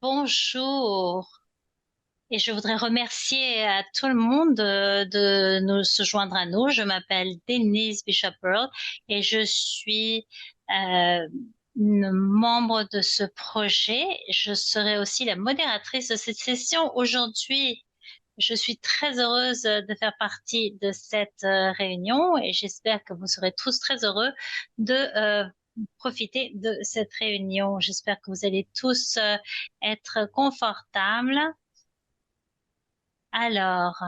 Bonjour. Et je voudrais remercier à tout le monde de nous se joindre à nous. Je m'appelle Denise Bishop Earl et je suis une membre de ce projet. Je serai aussi la modératrice de cette session aujourd'hui. Je suis très heureuse de faire partie de cette réunion et j'espère que vous serez tous très heureux de profiter de cette réunion. J'espère que vous allez tous être confortables. Alors,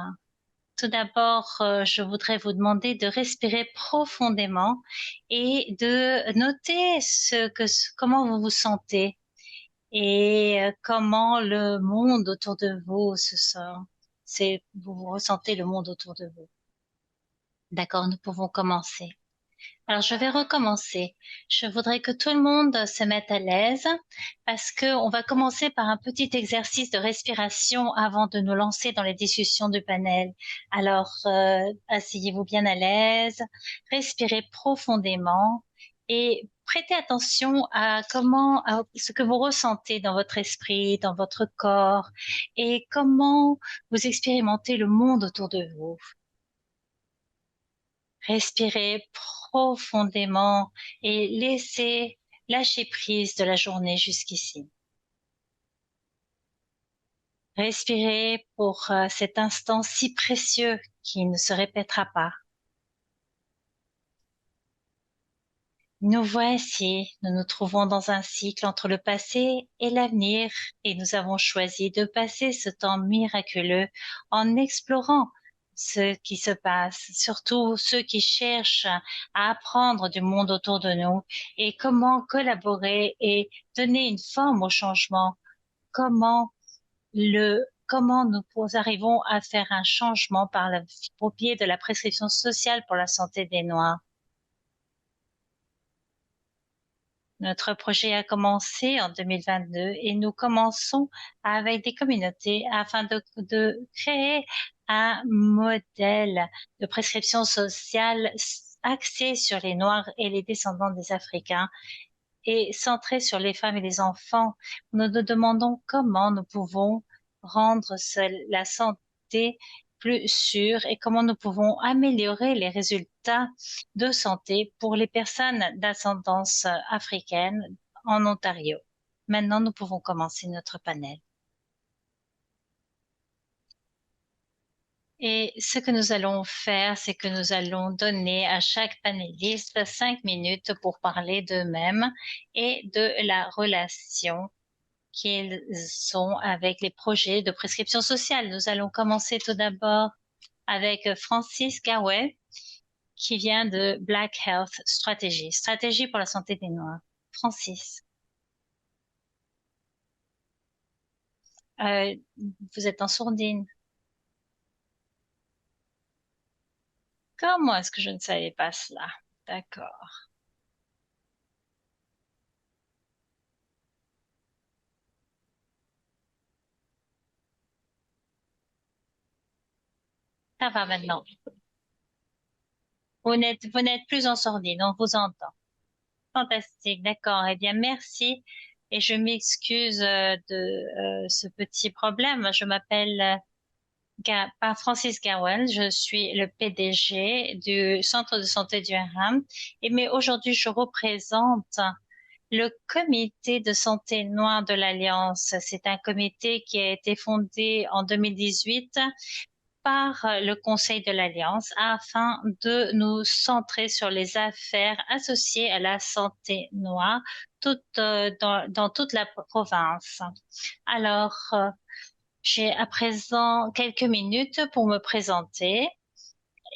tout d'abord, je voudrais vous demander de respirer profondément et de noter comment vous vous sentez et comment le monde autour de vous se sent. Vous ressentez le monde autour de vous. D'accord, nous pouvons commencer. Alors, je vais recommencer. Je voudrais que tout le monde se mette à l'aise parce que on va commencer par un petit exercice de respiration avant de nous lancer dans les discussions du panel. Alors, asseyez-vous bien à l'aise, respirez profondément et prêtez attention à ce que vous ressentez dans votre esprit, dans votre corps et comment vous expérimentez le monde autour de vous. Respirez profondément et laissez lâcher prise de la journée jusqu'ici. Respirez pour cet instant si précieux qui ne se répétera pas. Nous voici, nous nous trouvons dans un cycle entre le passé et l'avenir et nous avons choisi de passer ce temps miraculeux en explorant ce qui se passe, surtout ceux qui cherchent à apprendre du monde autour de nous et comment collaborer et donner une forme au changement, comment nous arrivons à faire un changement au pied de la prescription sociale pour la santé des Noirs. Notre projet a commencé en 2022 et nous commençons avec des communautés afin de créer un modèle de prescription sociale axé sur les Noirs et les descendants des Africains et centré sur les femmes et les enfants. Nous nous demandons comment nous pouvons rendre la santé plus sûre et comment nous pouvons améliorer les résultats de santé pour les personnes d'ascendance africaine en Ontario. Maintenant, nous pouvons commencer notre panel. Et ce que nous allons faire, c'est que nous allons donner à chaque panéliste 5 minutes pour parler d'eux-mêmes et de la relation qu'ils ont avec les projets de prescription sociale. Nous allons commencer tout d'abord avec Francis Gawet, qui vient de Black Health Strategy, stratégie pour la santé des Noirs. Francis, euh, vous êtes en sourdine. Comment est-ce que je ne savais pas cela? D'accord. Ça va maintenant. Vous n'êtes plus en sourdine, on vous entend. Fantastique, d'accord. Eh bien, merci. Et je m'excuse de ce petit problème. Je m'appelle par Francis Gawel, je suis le PDG du Centre de santé du Haram. Mais aujourd'hui, je représente le comité de santé noire de l'Alliance. C'est un comité qui a été fondé en 2018 par le Conseil de l'Alliance afin de nous centrer sur les affaires associées à la santé noire dans toute la province. Alors, j'ai à présent quelques minutes pour me présenter.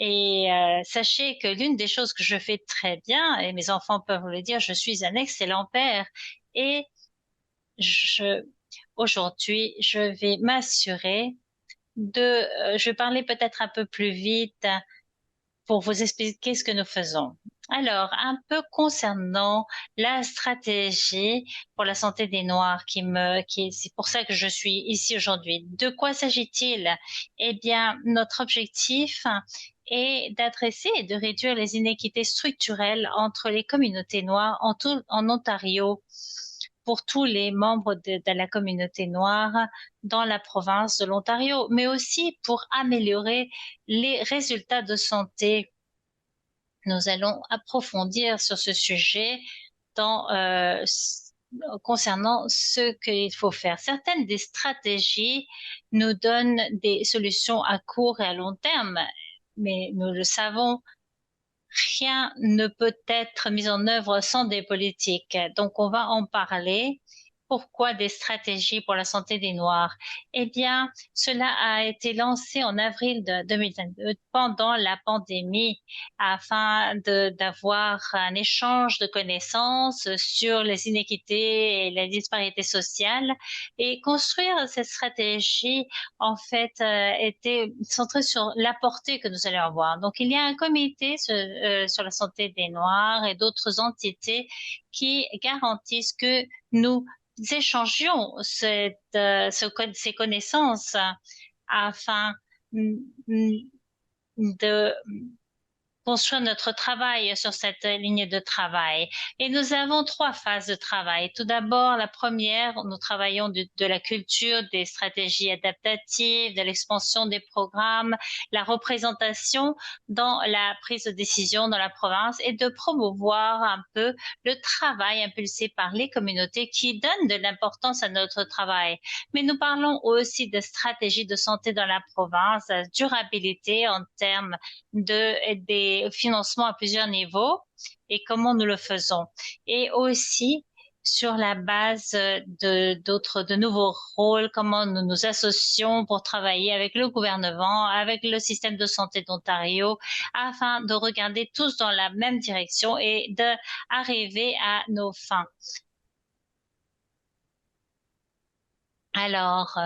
Et sachez que l'une des choses que je fais très bien, et mes enfants peuvent le dire, je suis un excellent père. Et je, aujourd'hui, je vais m'assurer je vais parler peut-être un peu plus vite pour vous expliquer ce que nous faisons. Alors, un peu concernant la stratégie pour la santé des Noirs c'est pour ça que je suis ici aujourd'hui. De quoi s'agit-il? Eh bien, notre objectif est d'adresser et de réduire les inéquités structurelles entre les communautés noires en Ontario pour tous les membres de la communauté noire dans la province de l'Ontario, mais aussi pour améliorer les résultats de santé. Nous allons approfondir sur ce sujet dans, concernant ce qu'il faut faire. Certaines des stratégies nous donnent des solutions à court et à long terme, mais nous le savons, rien ne peut être mis en œuvre sans des politiques. Donc, on va en parler. Pourquoi des stratégies pour la santé des Noirs? Eh bien, cela a été lancé en avril de 2022 pendant la pandémie afin d'avoir un échange de connaissances sur les inéquités et les disparités sociales et construire cette stratégie en fait était centré sur la portée que nous allons avoir. Donc, il y a un comité sur la santé des Noirs et d'autres entités qui garantissent que nous échangions ces connaissances afin de construire notre travail sur cette ligne de travail. Et nous avons trois phases de travail. Tout d'abord, la première, nous travaillons de la culture, des stratégies adaptatives, de l'expansion des programmes, la représentation dans la prise de décision dans la province et de promouvoir un peu le travail impulsé par les communautés qui donnent de l'importance à notre travail. Mais nous parlons aussi de stratégies de santé dans la province, durabilité en termes des financements à plusieurs niveaux et comment nous le faisons. Et aussi sur la base de nouveaux rôles, comment nous nous associons pour travailler avec le gouvernement, avec le système de santé d'Ontario, afin de regarder tous dans la même direction et d'arriver à nos fins. Alors,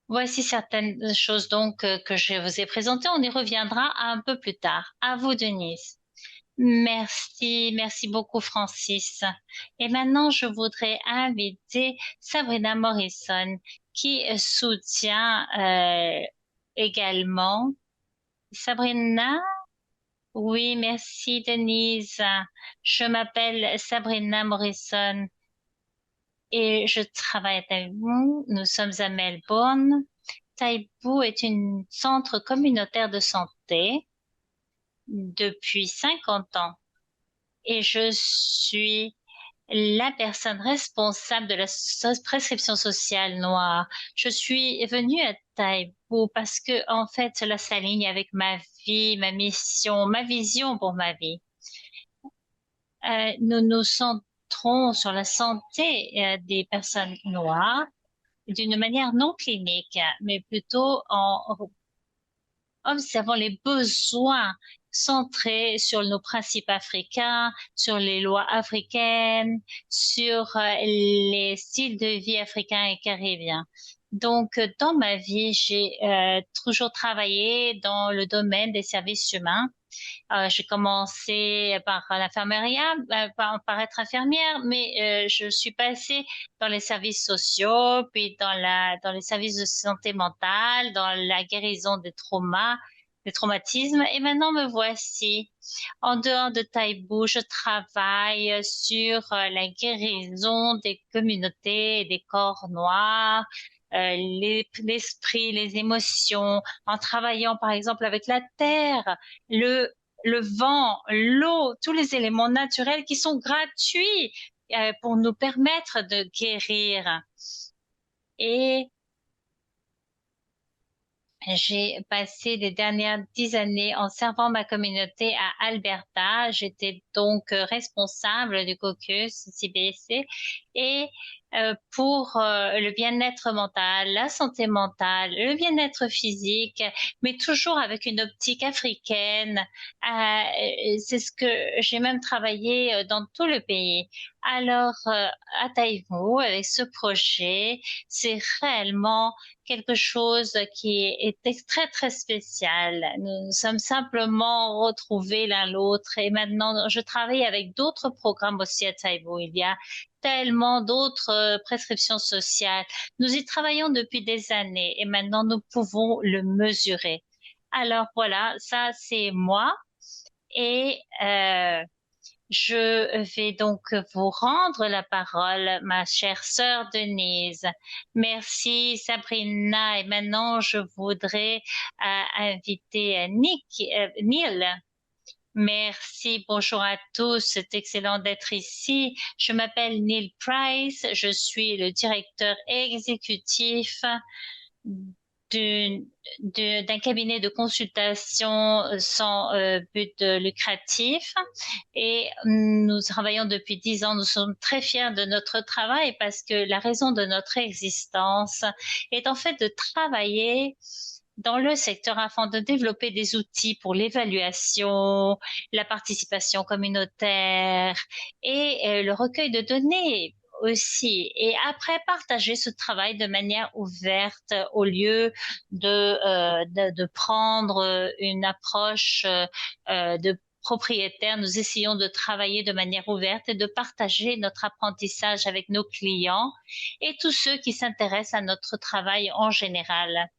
voici certaines choses donc que je vous ai présentées. On y reviendra un peu plus tard. À vous, Denise. Merci, merci beaucoup, Francis. Et maintenant, je voudrais inviter Sabrina Morrison, qui soutient également. Sabrina? Oui, merci, Denise. Je m'appelle Sabrina Morrison et je travaille à Taibou. Nous sommes à Melbourne. Taibou est un centre communautaire de santé depuis 50 ans et je suis la personne responsable de la prescription sociale noire. Je suis venue à Taïbo parce que, en fait, cela s'aligne avec ma vie, ma mission, ma vision pour ma vie. Nous nous centrons sur la santé des personnes noires d'une manière non clinique, mais plutôt en observant les besoins centrés sur nos principes africains, sur les lois africaines, sur les styles de vie africains et caribéens. Donc, dans ma vie, j'ai toujours travaillé dans le domaine des services humains. J'ai commencé par l'infirmerie, par être infirmière, mais je suis passée dans les services sociaux, puis dans les services de santé mentale, dans la guérison des traumas, des traumatismes, et maintenant me voici. En dehors de Taïbou, je travaille sur la guérison des communautés et des corps noirs, l'esprit, les émotions, en travaillant par exemple avec la terre, le, le vent, l'eau, tous les éléments naturels qui sont gratuits pour nous permettre de guérir. Et j'ai passé les dernières 10 années en servant ma communauté à Alberta. J'étais donc responsable du caucus CBC et pour le bien-être mental, la santé mentale, le bien-être physique, mais toujours avec une optique africaine. C'est ce que j'ai même travaillé dans tout le pays. Alors, à Taïwo, avec ce projet, c'est réellement quelque chose qui est très, très spécial. Nous nous sommes simplement retrouvés l'un l'autre et maintenant, je travaille avec d'autres programmes aussi à Taïwo. Il y a tellement d'autres prescriptions sociales. Nous y travaillons depuis des années et maintenant, nous pouvons le mesurer. Alors voilà, ça c'est moi et Je vais donc vous rendre la parole, ma chère sœur Denise. Merci Sabrina. Et maintenant, je voudrais inviter Neil. Merci, bonjour à tous. C'est excellent d'être ici. Je m'appelle Neil Price. Je suis le directeur exécutif d'une- d'un cabinet de consultation sans but lucratif et nous travaillons depuis 10 ans. Nous sommes très fiers de notre travail parce que la raison de notre existence est en fait de travailler dans le secteur afin de développer des outils pour l'évaluation, la participation communautaire et le recueil de données aussi. Et après, partager ce travail de manière ouverte au lieu de prendre une approche de propriétaire. Nous essayons de travailler de manière ouverte et de partager notre apprentissage avec nos clients et tous ceux qui s'intéressent à notre travail en général.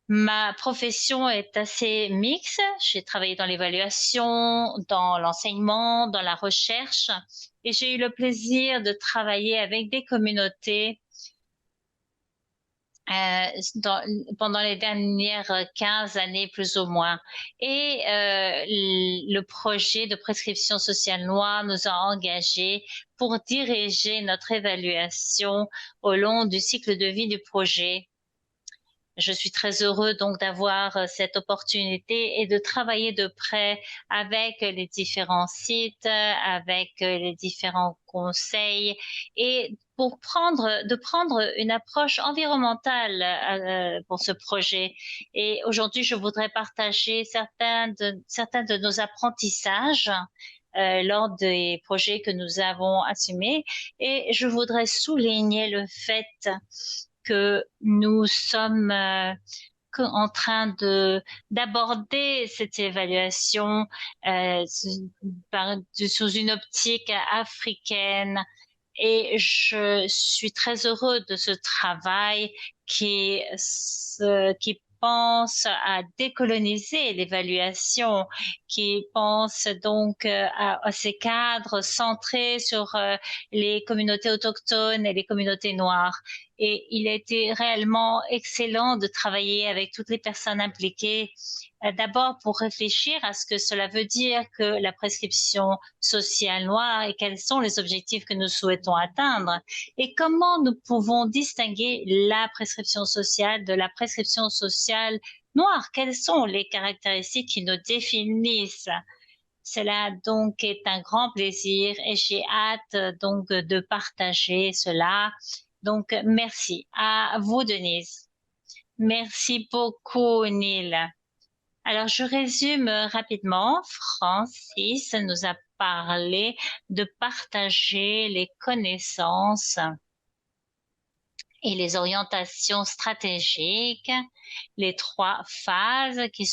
Ma profession est assez mixte. J'ai travaillé dans l'évaluation, dans l'enseignement, dans la recherche et j'ai eu le plaisir de travailler avec des communautés pendant les dernières 15 années plus ou moins. Et le projet de prescription sociale noire nous a engagés pour diriger notre évaluation au long du cycle de vie du projet. Je suis très heureux donc d'avoir cette opportunité et de travailler de près avec les différents sites, avec les différents conseils et de prendre une approche environnementale pour ce projet. Et aujourd'hui, je voudrais partager certains de nos apprentissages lors des projets que nous avons assumés et je voudrais souligner le fait que nous sommes en train d'aborder cette évaluation sous une optique africaine et je suis très heureux de ce travail qui pense à décoloniser l'évaluation, qui pense donc à ces cadres centrés sur les communautés autochtones et les communautés noires. Et il a été réellement excellent de travailler avec toutes les personnes impliquées, d'abord pour réfléchir à ce que cela veut dire que la prescription sociale noire et quels sont les objectifs que nous souhaitons atteindre et comment nous pouvons distinguer la prescription sociale de la prescription sociale noire. Quelles sont les caractéristiques qui nous définissent? Cela donc est un grand plaisir et j'ai hâte donc de partager cela. Donc merci à vous, Denise. Merci beaucoup, Neil. Alors, je résume rapidement. Francis nous a parlé de partager les connaissances et les orientations stratégiques, les 3 phases qui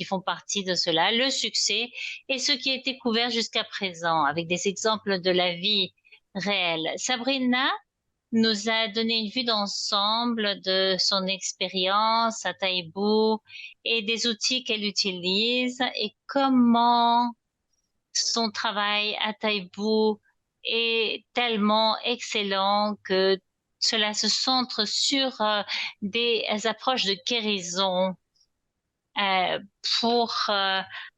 font partie de cela, le succès et ce qui a été couvert jusqu'à présent avec des exemples de la vie réelle. Sabrina nous a donné une vue d'ensemble de son expérience à Taïbou et des outils qu'elle utilise et comment son travail à Taïbou est tellement excellent que cela se centre sur des approches de guérison euh, pour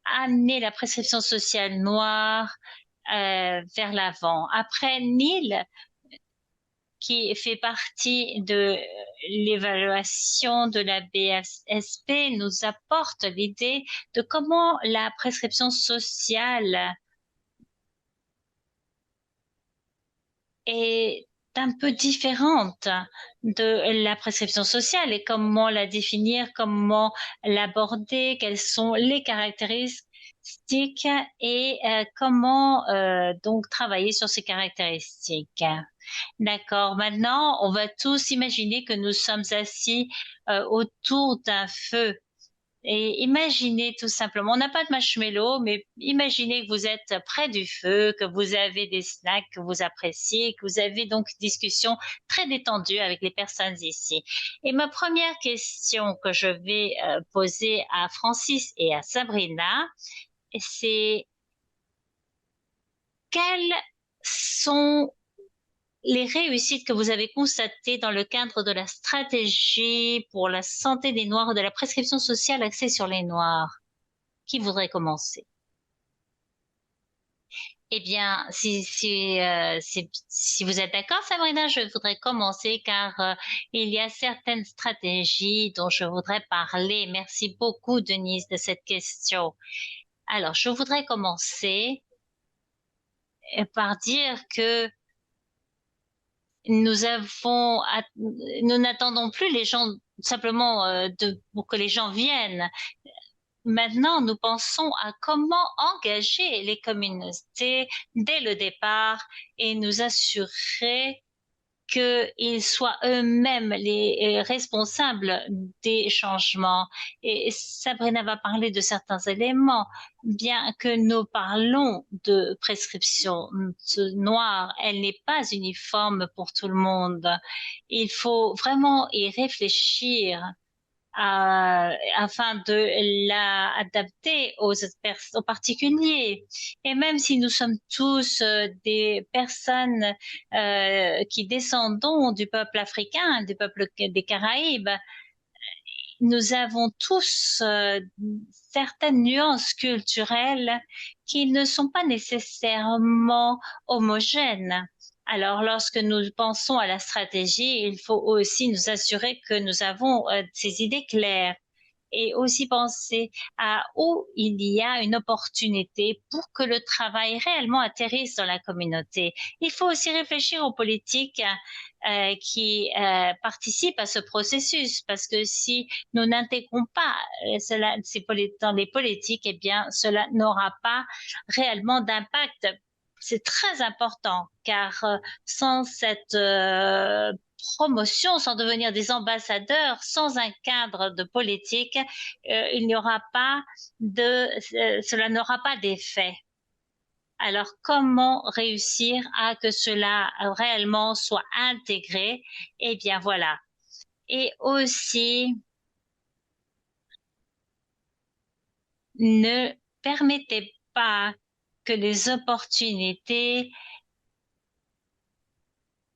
amener la prescription sociale noire vers l'avant. Après, Neil qui fait partie de l'évaluation de la BSP, nous apporte l'idée de comment la prescription sociale est un peu différente de la prescription sociale et comment la définir, comment l'aborder, quelles sont les caractéristiques et comment donc travailler sur ces caractéristiques. D'accord. Maintenant, on va tous imaginer que nous sommes assis autour d'un feu. Et imaginez tout simplement, on n'a pas de marshmallow, mais imaginez que vous êtes près du feu, que vous avez des snacks que vous appréciez, que vous avez donc une discussion très détendue avec les personnes ici. Et ma première question que je vais poser à Francis et à Sabrina, c'est quelles sont les réussites que vous avez constatées dans le cadre de la stratégie pour la santé des Noirs, de la prescription sociale axée sur les Noirs? Qui voudrait commencer? Eh bien, si vous êtes d'accord, Sabrina, je voudrais commencer car il y a certaines stratégies dont je voudrais parler. Merci beaucoup, Denise, de cette question. Alors, je voudrais commencer par dire que nous n'attendons plus les gens simplement pour que les gens viennent. Maintenant, nous pensons à comment engager les communautés dès le départ et nous assurer qu'ils soient eux-mêmes les responsables des changements. Et Sabrina va parler de certains éléments. Bien que nous parlons de prescription noire, elle n'est pas uniforme pour tout le monde. Il faut vraiment y réfléchir afin de la adapter aux particuliers. Et même si nous sommes tous des personnes qui descendons du peuple africain, du peuple des Caraïbes, nous avons tous certaines nuances culturelles qui ne sont pas nécessairement homogènes. Alors, lorsque nous pensons à la stratégie, il faut aussi nous assurer que nous avons ces idées claires et aussi penser à où il y a une opportunité pour que le travail réellement atterrisse dans la communauté. Il faut aussi réfléchir aux politiques qui participent à ce processus, parce que si nous n'intégrons pas cela dans les politiques, eh bien, cela n'aura pas réellement d'impact. C'est très important, car sans cette promotion, sans devenir des ambassadeurs, sans un cadre de politique, il n'y aura pas cela n'aura pas d'effet. Alors, comment réussir à que cela réellement soit intégré? Eh bien, voilà. Et aussi, ne permettez pas que les opportunités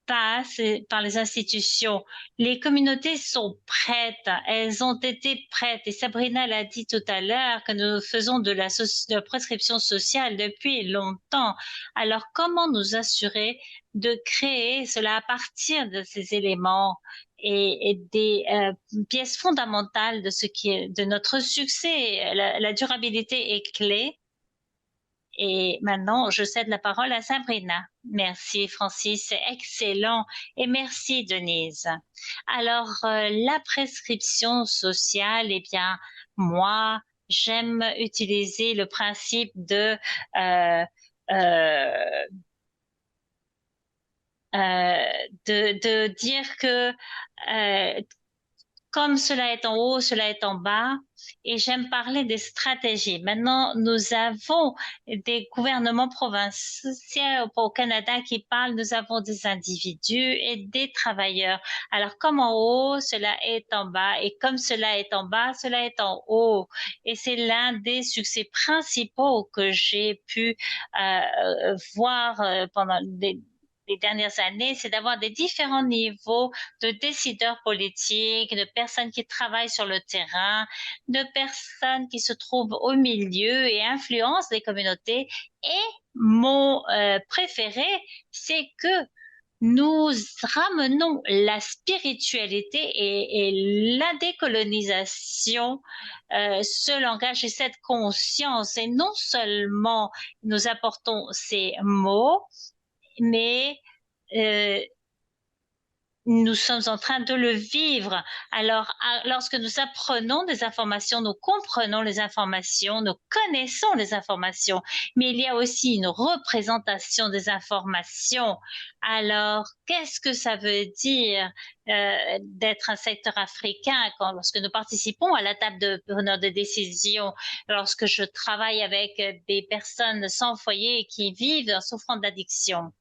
passe par les institutions. Les communautés sont prêtes, elles ont été prêtes. Et Sabrina l'a dit tout à l'heure que nous faisons de la prescription sociale depuis longtemps. Alors comment nous assurer de créer cela à partir de ces éléments et des pièces fondamentales de ce qui est de notre succès? La durabilité est clé. Et maintenant, je cède la parole à Sabrina. Merci, Francis, c'est excellent. Et merci, Denise. Alors, la prescription sociale, eh bien, moi, j'aime utiliser le principe euh, euh, de dire que comme cela est en haut, cela est en bas, et j'aime parler des stratégies. Maintenant, nous avons des gouvernements provinciaux au Canada qui parlent, nous avons des individus et des travailleurs. Alors, comme en haut, cela est en bas, et comme cela est en bas, cela est en haut. Et c'est l'un des succès principaux que j'ai pu voir pendant les dernières années, c'est d'avoir des différents niveaux de décideurs politiques, de personnes qui travaillent sur le terrain, de personnes qui se trouvent au milieu et influencent les communautés. Et mon préféré, c'est que nous ramenons la spiritualité et la décolonisation, ce langage et cette conscience. Et non seulement nous apportons ces mots, mais euh, nous sommes en train de le vivre. Alors, lorsque nous apprenons des informations, nous comprenons les informations, nous connaissons les informations, mais il y a aussi une représentation des informations. Alors, qu'est-ce que ça veut dire d'être un secteur africain lorsque nous participons à la table de preneur de décision, lorsque je travaille avec des personnes sans foyer qui vivent en souffrant d'addiction?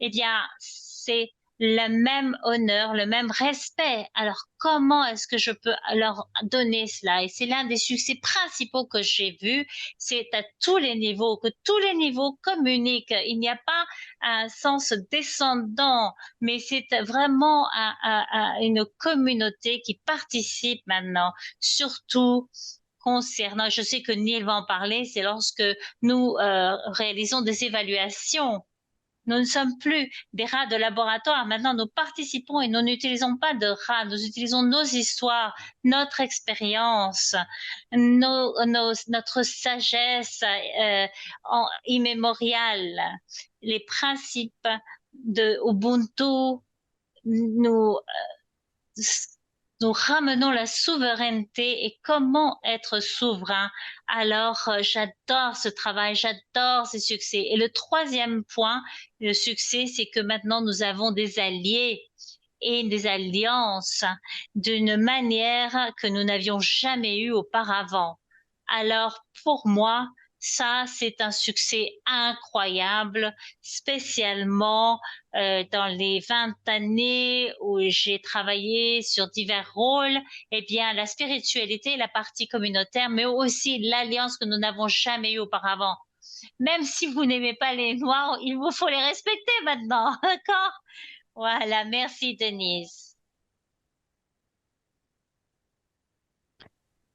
Eh bien, c'est le même honneur, le même respect. Alors, comment est-ce que je peux leur donner cela? Et c'est l'un des succès principaux que j'ai vu. C'est à tous les niveaux, que tous les niveaux communiquent. Il n'y a pas un sens descendant, mais c'est vraiment une communauté qui participe maintenant, surtout concernant, je sais que Neil va en parler, c'est lorsque nous réalisons des évaluations. Nous ne sommes plus des rats de laboratoire. Maintenant, nous participons et nous n'utilisons pas de rats. Nous utilisons nos histoires, notre expérience, notre sagesse immémoriale, les principes de Ubuntu. Nous nous ramenons la souveraineté et comment être souverain. Alors, j'adore ce travail, j'adore ces succès. Et le troisième point, le succès, c'est que maintenant nous avons des alliés et des alliances d'une manière que nous n'avions jamais eue auparavant. Alors, pour moi, ça, c'est un succès incroyable, spécialement dans les 20 années où j'ai travaillé sur divers rôles. Eh bien, la spiritualité, la partie communautaire, mais aussi l'alliance que nous n'avons jamais eue auparavant. Même si vous n'aimez pas les Noirs, il vous faut les respecter maintenant, d'accord? Voilà, merci Denise.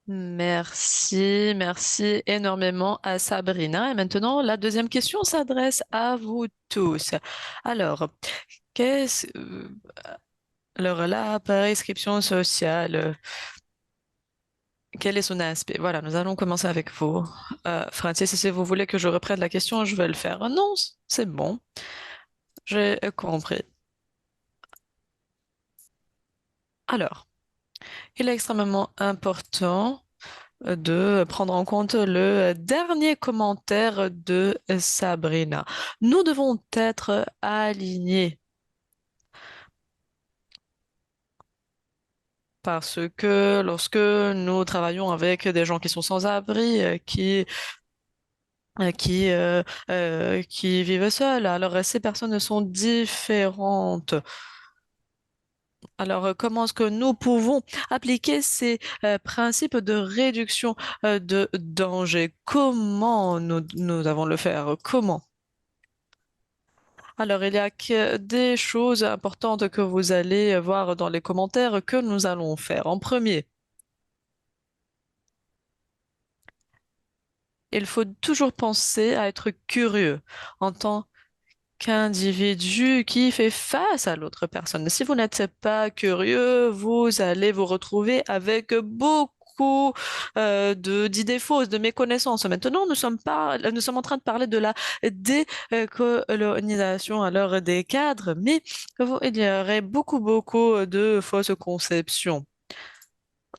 Merci, merci énormément à Sabrina. Et maintenant, la deuxième question s'adresse à vous tous. Alors, qu'est-ce, alors la prescription sociale, quel est son aspect? Voilà, nous allons commencer avec vous. Francis, si vous voulez que je reprenne la question, je vais le faire. Non, c'est bon, j'ai compris. Alors, il est extrêmement important de prendre en compte le dernier commentaire de Sabrina. Nous devons être alignés parce que lorsque nous travaillons avec des gens qui sont sans abri, qui vivent seuls, alors ces personnes sont différentes. Alors, comment est-ce que nous pouvons appliquer ces principes de réduction de danger? Comment nous avons le faire? Comment? Alors, il y a que des choses importantes que vous allez voir dans les commentaires que nous allons faire. En premier, il faut toujours penser à être curieux en tant qu'individu qui fait face à l'autre personne. Si vous n'êtes pas curieux, vous allez vous retrouver avec beaucoup d'idées fausses, de méconnaissances. Maintenant, nous sommes en train de parler de la décolonisation alors des cadres, mais il y aurait beaucoup de fausses conceptions.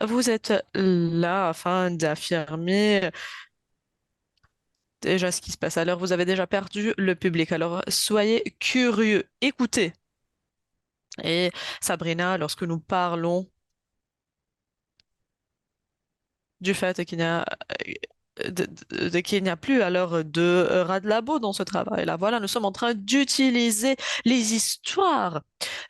Vous êtes là afin d'affirmer déjà ce qui se passe. Alors, vous avez déjà perdu le public. Alors, soyez curieux, écoutez. Et Sabrina, lorsque nous parlons du fait qu'il n'y a, qu'il n'y a plus alors de ras de labo dans ce travail-là. Voilà, nous sommes en train d'utiliser les histoires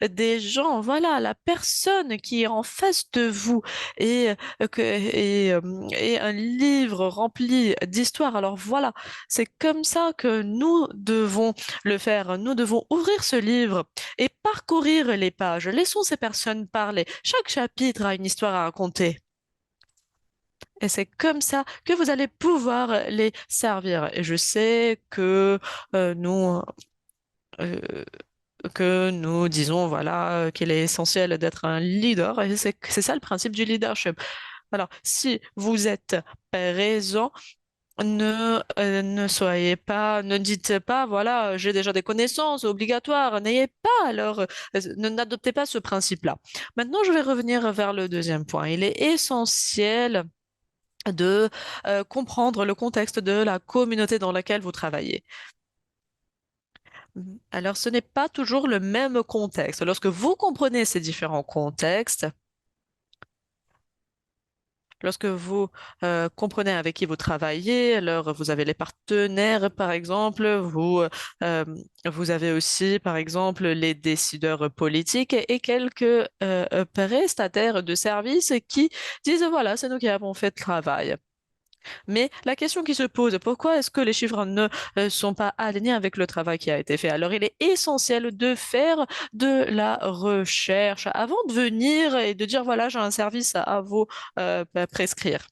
des gens. Voilà, la personne qui est en face de vous et, et un livre rempli d'histoires. Alors voilà, c'est comme ça que nous devons le faire. Nous devons ouvrir ce livre et parcourir les pages. Laissons ces personnes parler. Chaque chapitre a une histoire à raconter. Et c'est comme ça que vous allez pouvoir les servir. Et je sais nous, euh, que nous disons, voilà, qu'il est essentiel d'être un leader. Et c'est ça le principe du leadership. Alors, si vous êtes présent, ne soyez pas, ne dites pas, voilà, j'ai déjà des connaissances obligatoires. N'ayez pas, alors, n'adoptez pas ce principe-là. Maintenant, je vais revenir vers le deuxième point. Il est essentiel de comprendre le contexte de la communauté dans laquelle vous travaillez. Alors, ce n'est pas toujours le même contexte. Lorsque vous comprenez ces différents contextes, Lorsque vous comprenez avec qui vous travaillez, alors vous avez les partenaires, par exemple, euh, vous avez aussi, par exemple, les décideurs politiques et quelques prestataires de services qui disent, voilà, c'est nous qui avons fait le travail. Mais la question qui se pose, pourquoi est-ce que les chiffres ne sont pas alignés avec le travail qui a été fait? Alors, il est essentiel de faire de la recherche avant de venir et de dire, voilà, j'ai un service à vous prescrire.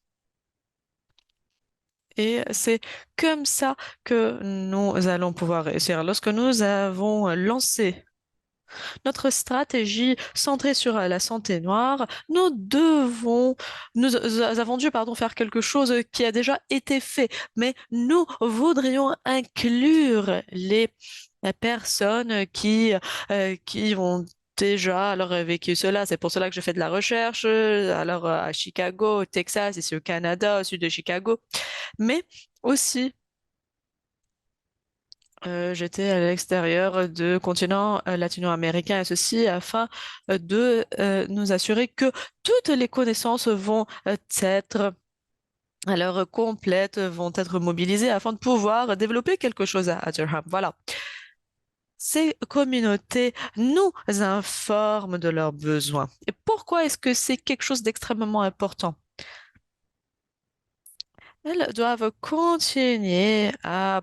Et c'est comme ça que nous allons pouvoir réussir. Lorsque nous avons lancé notre stratégie centrée sur la santé noire, nous avons dû, pardon, faire quelque chose qui a déjà été fait, mais nous voudrions inclure les personnes qui ont déjà alors vécu cela. C'est pour cela que je fais de la recherche, à Chicago, au Texas, ici au Canada, au sud de Chicago, mais aussi j'étais à l'extérieur du continent latino-américain et ceci afin de nous assurer que toutes les connaissances vont être alors complètes, vont être mobilisées afin de pouvoir développer quelque chose à Durham. Voilà. Ces communautés nous informent de leurs besoins. Et pourquoi est-ce que c'est quelque chose d'extrêmement important? Elles doivent continuer à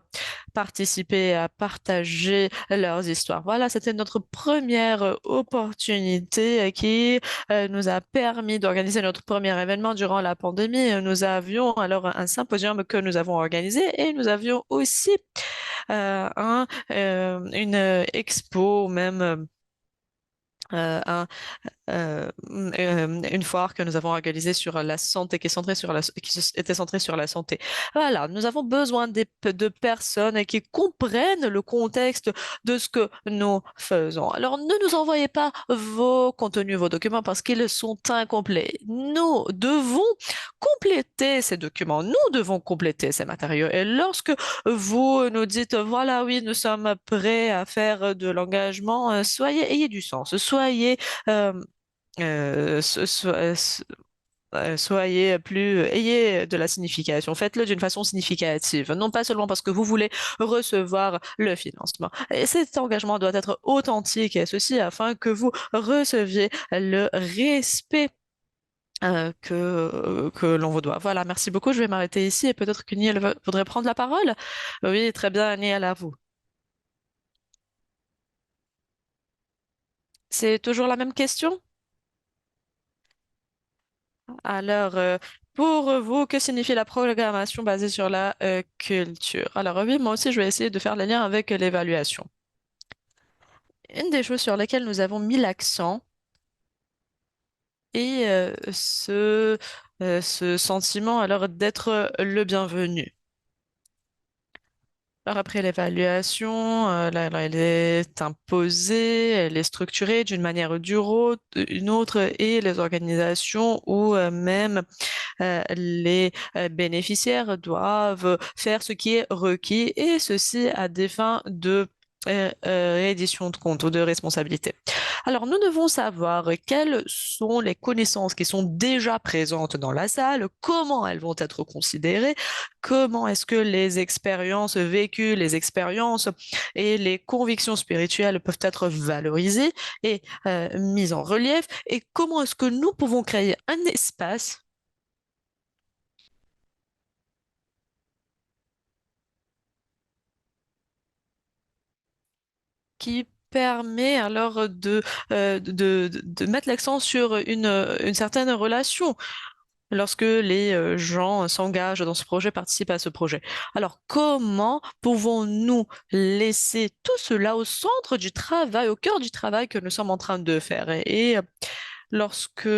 participer, à partager leurs histoires. Voilà, c'était notre première opportunité qui nous a permis d'organiser notre premier événement durant la pandémie. Nous avions alors un symposium que nous avons organisé et nous avions aussi une expo, même une foire que nous avons organisée sur la santé, qui est centrée sur était centrée sur la santé. Voilà, nous avons besoin de personnes qui comprennent le contexte de ce que nous faisons. Alors, ne nous envoyez pas vos contenus, vos documents parce qu'ils sont incomplets. Nous devons compléter ces documents. Nous devons compléter ces matériaux. Et lorsque vous nous dites, voilà, oui, nous sommes prêts à faire de l'engagement, ayez du sens. Euh, soyez plus, ayez de la signification. Faites-le d'une façon significative, non pas seulement parce que vous voulez recevoir le financement. Et cet engagement doit être authentique et ceci afin que vous receviez le respect que l'on vous doit. Voilà, merci beaucoup. Je vais m'arrêter ici et peut-être que Niel voudrait prendre la parole. Oui, très bien, Niel, à vous. C'est toujours la même question? Alors, pour vous, que signifie la programmation basée sur la culture? Alors, oui, moi aussi, je vais essayer de faire le lien avec l'évaluation. Une des choses sur lesquelles nous avons mis l'accent est ce sentiment alors d'être le bienvenu. Alors après l'évaluation, elle est imposée, elle est structurée d'une manière ou d'une autre, et les organisations ou même les bénéficiaires doivent faire ce qui est requis, et ceci à des fins de reddition de compte ou de responsabilité. Alors, nous devons savoir quelles sont les connaissances qui sont déjà présentes dans la salle, comment elles vont être considérées, comment est-ce que les expériences vécues, les expériences et les convictions spirituelles peuvent être valorisées et mises en relief, et comment est-ce que nous pouvons créer un espace qui permet alors de mettre l'accent sur une certaine relation lorsque les gens s'engagent dans ce projet, participent à ce projet. Alors, comment pouvons-nous laisser tout cela au centre du travail, au cœur du travail que nous sommes en train de faire? Et lorsque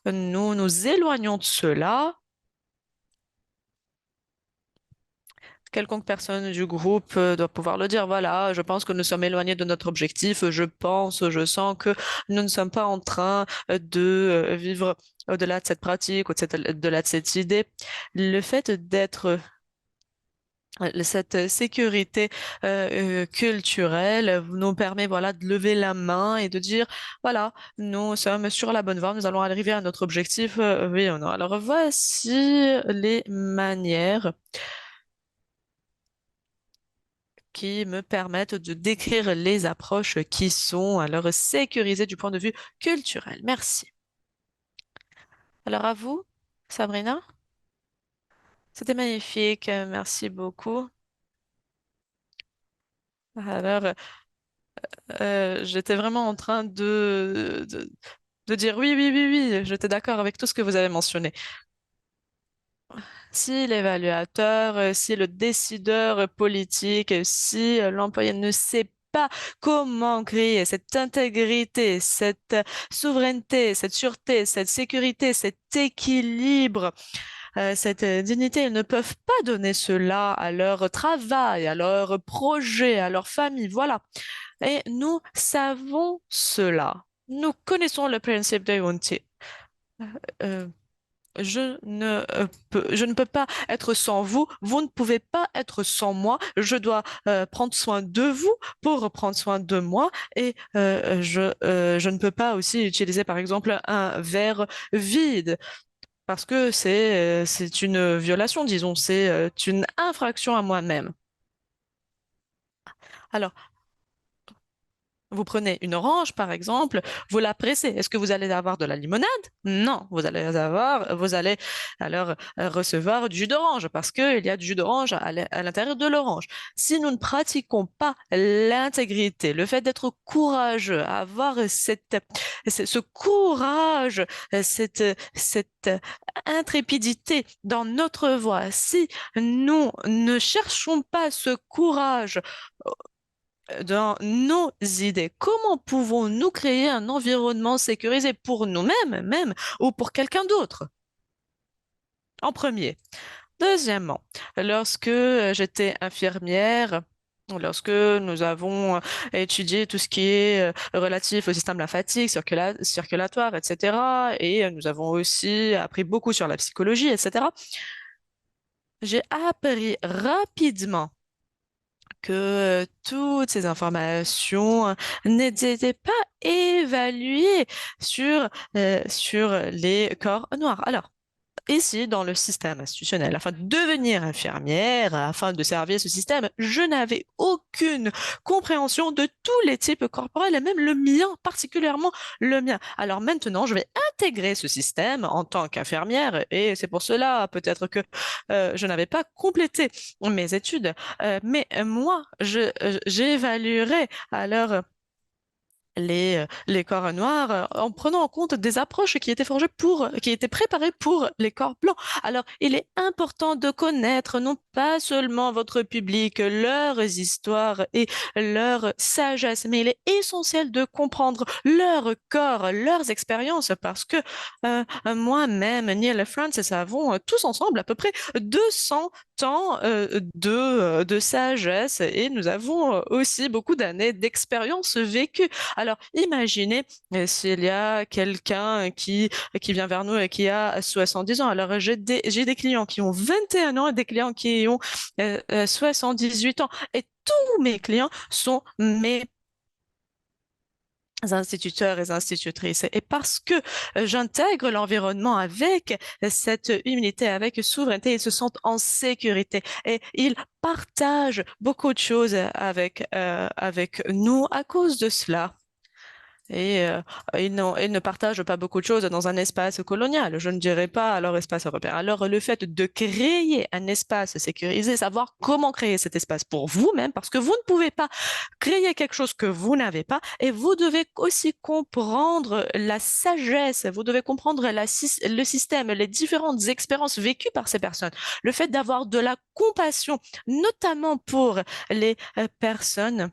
nous nous éloignons de cela, quelconque personne du groupe doit pouvoir le dire. Voilà, je pense que nous sommes éloignés de notre objectif. Je sens que nous ne sommes pas en train de vivre au-delà de cette pratique, au-delà de cette idée. Le fait d'être Cette sécurité culturelle nous permet voilà de lever la main et de dire voilà, nous sommes sur la bonne voie, nous allons arriver à notre objectif, oui ou non. Alors voici les manières qui me permettent de décrire les approches qui sont alors sécurisées du point de vue culturel. Merci. Alors à vous, Sabrina, c'était magnifique, merci beaucoup. Alors, j'étais vraiment en train de dire oui, oui, oui, oui, j'étais d'accord avec tout ce que vous avez mentionné. Si l'évaluateur, si le décideur politique, si l'employé ne sait pas comment créer cette intégrité, cette souveraineté, cette sûreté, cette sécurité, cet équilibre, cette dignité, ils ne peuvent pas donner cela à leur travail, à leur projet, à leur famille. Voilà. Et nous savons cela. Nous connaissons le principe de Unity. Euh, je ne peux pas être sans vous. Vous ne pouvez pas être sans moi. Je dois prendre soin de vous pour prendre soin de moi. Et je ne peux pas aussi utiliser, par exemple, un verre vide parce que c'est une violation, disons, c'est une infraction à moi-même. Alors, vous prenez une orange, par exemple, vous la pressez. Est-ce que vous allez avoir de la limonade? Non, vous allez alors recevoir du jus d'orange parce qu'il y a du jus d'orange à l'intérieur de l'orange. Si nous ne pratiquons pas l'intégrité, le fait d'être courageux, avoir ce courage, cette intrépidité dans notre voie, si nous ne cherchons pas ce courage dans nos idées. Comment pouvons-nous créer un environnement sécurisé pour nous-mêmes, même, ou pour quelqu'un d'autre? En premier. Deuxièmement, lorsque j'étais infirmière, lorsque nous avons étudié tout ce qui est relatif au système lymphatique, circulatoire, etc., et nous avons aussi appris beaucoup sur la psychologie, etc., j'ai appris rapidement que toutes ces informations n'étaient pas évaluées sur les corps noirs. Alors, ici, dans le système institutionnel, afin de devenir infirmière, afin de servir ce système, je n'avais aucune compréhension de tous les types corporels et même le mien, particulièrement le mien. Alors maintenant, je vais intégrer ce système en tant qu'infirmière et c'est pour cela peut-être que je n'avais pas complété mes études. Mais moi, j'évaluerai alors les corps noirs en prenant en compte des approches qui étaient qui étaient préparées pour les corps blancs. Alors, il est important de connaître non pas seulement votre public, leurs histoires et leur sagesse, mais il est essentiel de comprendre leur corps, leurs expériences, parce que moi-même, Neil et Francis avons tous ensemble à peu près 200 ans de sagesse et nous avons aussi beaucoup d'années d'expérience vécue. Alors, imaginez s'il y a quelqu'un qui vient vers nous et qui a 70 ans. Alors, j'ai des clients qui ont 21 ans et des clients qui ont 78 ans. Et tous mes clients sont mes instituteurs et institutrices. Et parce que j'intègre l'environnement avec cette humilité, avec souveraineté, ils se sentent en sécurité et ils partagent beaucoup de choses avec nous à cause de cela. Et ils ne partagent pas beaucoup de choses dans un espace colonial. Je ne dirais pas à leur espace européen. Alors, le fait de créer un espace sécurisé, savoir comment créer cet espace pour vous-même, parce que vous ne pouvez pas créer quelque chose que vous n'avez pas, et vous devez aussi comprendre la sagesse, vous devez comprendre le système, les différentes expériences vécues par ces personnes. Le fait d'avoir de la compassion, notamment pour les personnes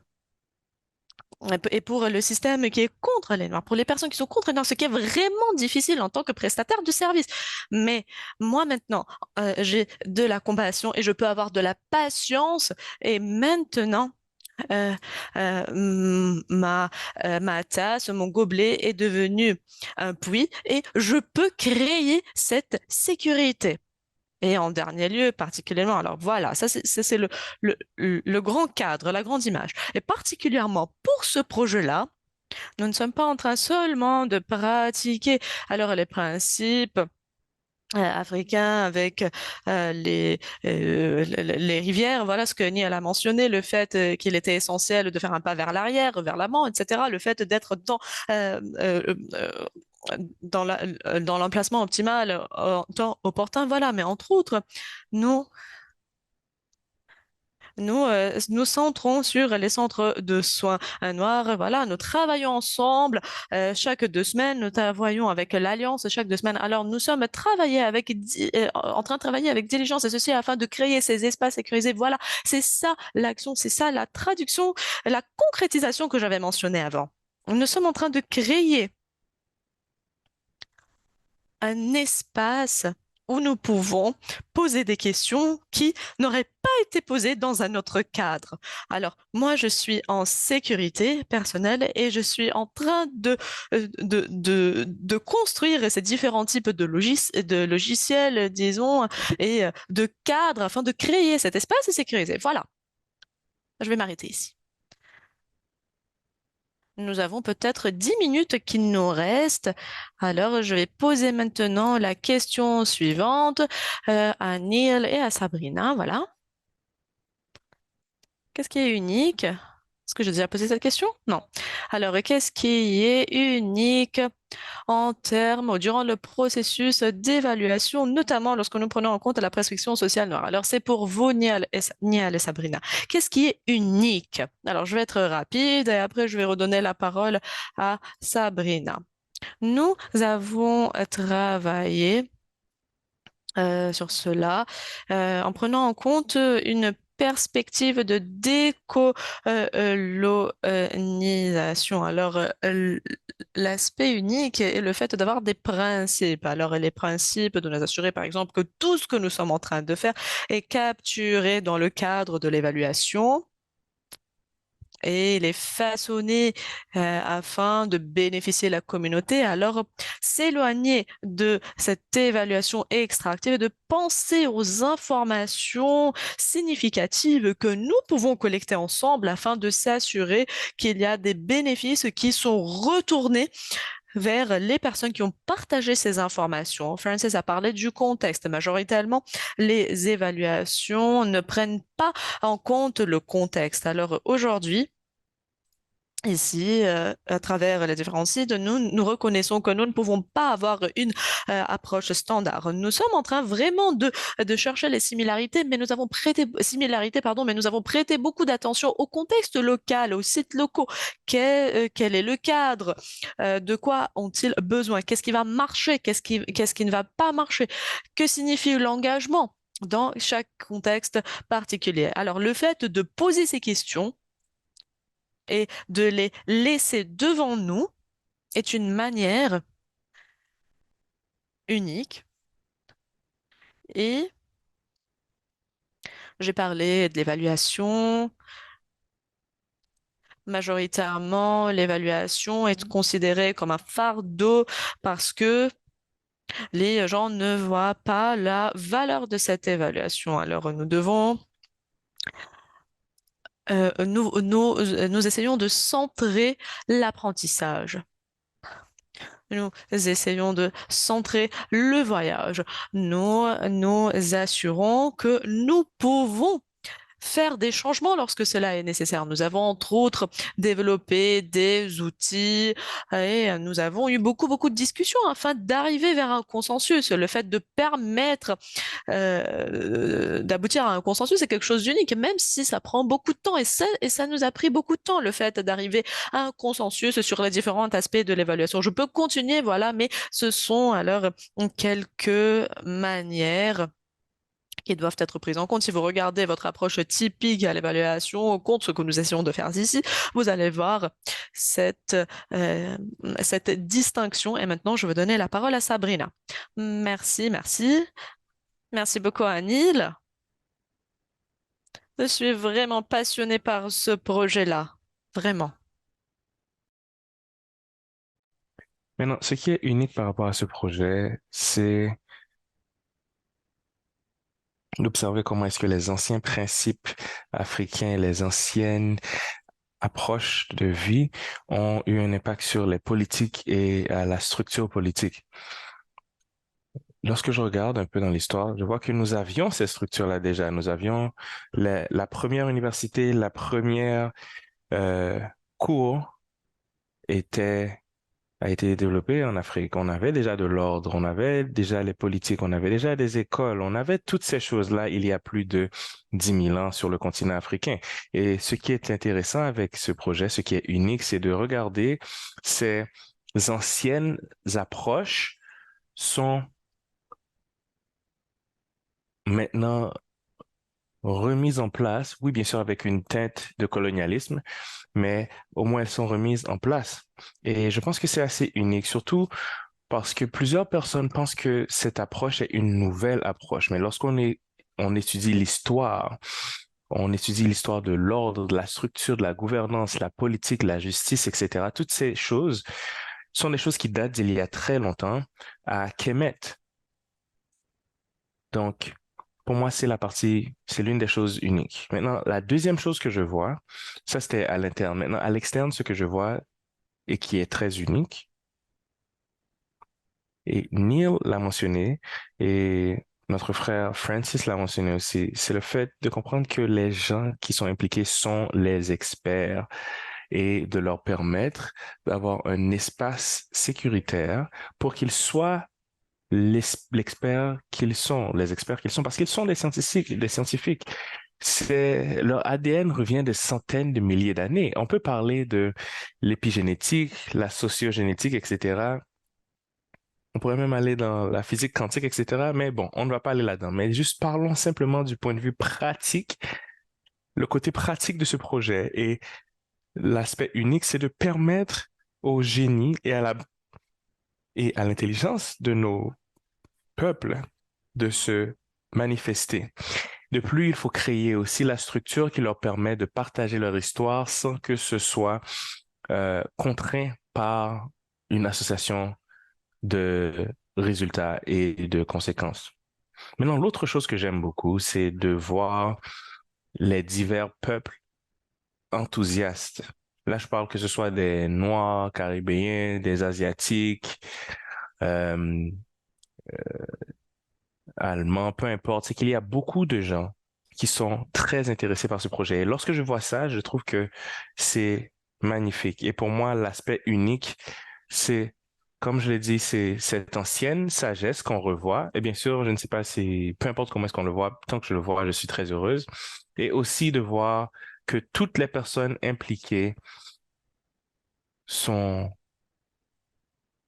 et pour le système qui est contre les Noirs, pour les personnes qui sont contre les Noirs, ce qui est vraiment difficile en tant que prestataire de service. Mais moi maintenant, j'ai de la compassion et je peux avoir de la patience et maintenant, euh, ma tasse, mon gobelet est devenu un puits et je peux créer cette sécurité. Et en dernier lieu, particulièrement, alors voilà, ça, c'est le grand cadre, la grande image. Et particulièrement pour ce projet-là, nous ne sommes pas en train seulement de pratiquer alors les principes africains avec les rivières. Voilà ce que Niall a mentionné, le fait qu'il était essentiel de faire un pas vers l'arrière, vers l'avant, etc. Le fait d'être dans dans l'emplacement optimal, en temps opportun. Voilà, mais entre autres, nous nous centrons sur les centres de soins noirs. Voilà, nous travaillons ensemble chaque 2 semaines. Nous travaillons avec l'Alliance chaque 2 semaines. Alors, nous sommes en train de travailler avec diligence et ceci afin de créer ces espaces sécurisés. Voilà, c'est ça l'action, c'est ça la traduction, la concrétisation que j'avais mentionnée avant. Nous sommes en train de créer un espace où nous pouvons poser des questions qui n'auraient pas été posées dans un autre cadre. Alors, moi, je suis en sécurité personnelle et je suis en train de construire ces différents types de logiciels, disons, et de cadres afin de créer cet espace sécurisé. Voilà, je vais m'arrêter ici. Nous avons peut-être 10 minutes qui nous restent. Alors, je vais poser maintenant la question suivante à Neil et à Sabrina. Voilà. Qu'est-ce qui est unique? Est-ce que j'ai déjà posé cette question? Non. Alors, qu'est-ce qui est unique en termes ou durant le processus d'évaluation, notamment lorsque nous prenons en compte la prescription sociale noire? Alors, c'est pour vous, Nial et Sabrina. Qu'est-ce qui est unique? Alors, je vais être rapide et après, je vais redonner la parole à Sabrina. Nous avons travaillé sur cela en prenant en compte une perspective de décolonisation. Alors, l'aspect unique est le fait d'avoir des principes. Alors, les principes de nous assurer, par exemple, que tout ce que nous sommes en train de faire est capturé dans le cadre de l'évaluation et les façonner afin de bénéficier de la communauté. Alors, s'éloigner de cette évaluation extractive et de penser aux informations significatives que nous pouvons collecter ensemble afin de s'assurer qu'il y a des bénéfices qui sont retournés vers les personnes qui ont partagé ces informations. Francis a parlé du contexte. Majoritairement, les évaluations ne prennent pas en compte le contexte. Alors aujourd'hui, ici, à travers les différents sites, nous reconnaissons que nous ne pouvons pas avoir une approche standard. Nous sommes en train vraiment de chercher les similarités, similarités, pardon, mais nous avons prêté beaucoup d'attention au contexte local, aux sites locaux. Quel est le cadre? De quoi ont-ils besoin? Qu'est-ce qui va marcher? Qu'est-ce qui ne va pas marcher? Que signifie l'engagement dans chaque contexte particulier? Alors, le fait de poser ces questions, et de les laisser devant nous est une manière unique. Et j'ai parlé de l'évaluation. Majoritairement, l'évaluation est considérée comme un fardeau parce que les gens ne voient pas la valeur de cette évaluation. Alors, nous essayons de centrer l'apprentissage. Nous essayons de centrer le voyage. Nous assurons que nous pouvons faire des changements lorsque cela est nécessaire. Nous avons entre autres développé des outils et nous avons eu beaucoup de discussions afin d'arriver vers un consensus. Le fait de permettre d'aboutir à un consensus, c'est quelque chose d'unique, même si ça prend beaucoup de temps. Et ça nous a pris beaucoup de temps, le fait d'arriver à un consensus sur les différents aspects de l'évaluation. Je peux continuer, voilà, mais ce sont alors quelques manières qui doivent être prises en compte. Si vous regardez votre approche typique à l'évaluation, contre ce que nous essayons de faire ici, vous allez voir cette, euh, cette distinction. Et maintenant, je vais donner la parole à Sabrina. Merci, merci. Merci beaucoup, Anil. Je suis vraiment passionnée par ce projet-là. Vraiment. Maintenant, ce qui est unique par rapport à ce projet, c'est d'observer comment est-ce que les anciens principes africains, les anciennes approches de vie ont eu un impact sur les politiques et la structure politique. Lorsque je regarde un peu dans l'histoire, je vois que nous avions ces structures-là déjà. Nous avions la première université, la première euh, cour était a été développée en Afrique. On avait déjà de l'ordre, on avait déjà les politiques, on avait déjà des écoles, on avait toutes ces choses-là il y a plus de 10 000 ans sur le continent africain. Et ce qui est intéressant avec ce projet, ce qui est unique, c'est de regarder ces anciennes approches sont maintenant remises en place, oui, bien sûr, avec une teinte de colonialisme, mais au moins elles sont remises en place. Et je pense que c'est assez unique, surtout parce que plusieurs personnes pensent que cette approche est une nouvelle approche, mais on étudie l'histoire, on étudie l'histoire de l'ordre, de la structure, de la gouvernance, la politique, la justice, etc. Toutes ces choses sont des choses qui datent d'il y a très longtemps à Kemet. Donc, pour moi, c'est l'une des choses uniques. Maintenant, la deuxième chose que je vois, ça c'était à l'interne. Maintenant, à l'externe, ce que je vois et qui est très unique, et Neil l'a mentionné, et notre frère Francis l'a mentionné aussi, c'est le fait de comprendre que les gens qui sont impliqués sont les experts et de leur permettre d'avoir un espace sécuritaire pour qu'ils soient l'expert qu'ils sont, les experts qu'ils sont, parce qu'ils sont des scientifiques, des scientifiques. Leur ADN revient de centaines de milliers d'années. On peut parler de l'épigénétique, la sociogénétique, etc. On pourrait même aller dans la physique quantique, etc. Mais bon, on ne va pas aller là-dedans. Mais juste parlons simplement du point de vue pratique, le côté pratique de ce projet. Et l'aspect unique, c'est de permettre au génie et à l'intelligence de nos peuples de se manifester. De plus, il faut créer aussi la structure qui leur permet de partager leur histoire sans que ce soit contraint par une association de résultats et de conséquences. Maintenant, l'autre chose que j'aime beaucoup, c'est de voir les divers peuples enthousiastes. Là, je parle que ce soit des Noirs, Caribéens, des Asiatiques, euh, Allemands, peu importe. C'est qu'il y a beaucoup de gens qui sont très intéressés par ce projet. Et lorsque je vois ça, je trouve que c'est magnifique. Et pour moi, l'aspect unique, c'est, comme je l'ai dit, c'est cette ancienne sagesse qu'on revoit. Et bien sûr, je ne sais pas si, peu importe comment est-ce qu'on le voit, tant que je le vois, je suis très heureuse. Et aussi de voir que toutes les personnes impliquées sont